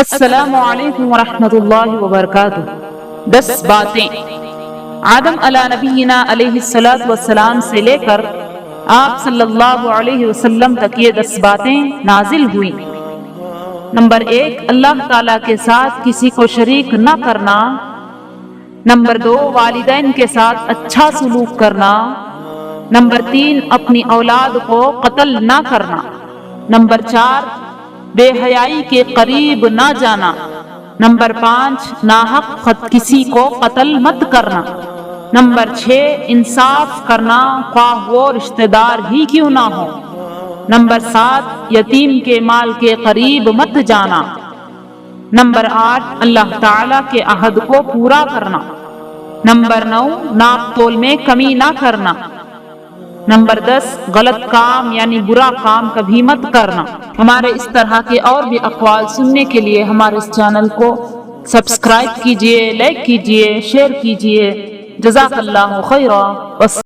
السلام علیکم ورحمۃ اللہ وبرکاتہ۔ 10 باتیں آدم علیہ نبینا علیہ الصلوۃ والسلام سے لے کر آپ صلی اللہ علیہ وسلم تک یہ 10 باتیں نازل ہوئیں۔ نمبر 1، اللہ تعالیٰ کے ساتھ کسی کو شریک نہ کرنا۔ نمبر 2، والدین کے ساتھ اچھا سلوک کرنا۔ نمبر 3، اپنی اولاد کو قتل نہ کرنا۔ نمبر 4، بے حیائی کے قریب نہ جانا۔ نمبر 5، ناحق کسی کو قتل مت کرنا۔ نمبر 6، انصاف کرنا خواہ وہ رشتہ دار ہی کیوں نہ ہو۔ نمبر 7، یتیم کے مال کے قریب مت جانا۔ نمبر 8، اللہ تعالیٰ کے عہد کو پورا کرنا۔ نمبر 9، ناپ تول میں کمی نہ کرنا۔ نمبر 10، غلط کام یعنی برا کام کبھی مت کرنا۔ ہمارے اس طرح کے اور بھی اقوال سننے کے لیے ہمارے اس چینل کو سبسکرائب کیجئے، لائک کیجئے، شیئر کیجئے۔ جزاک اللہ خیرا۔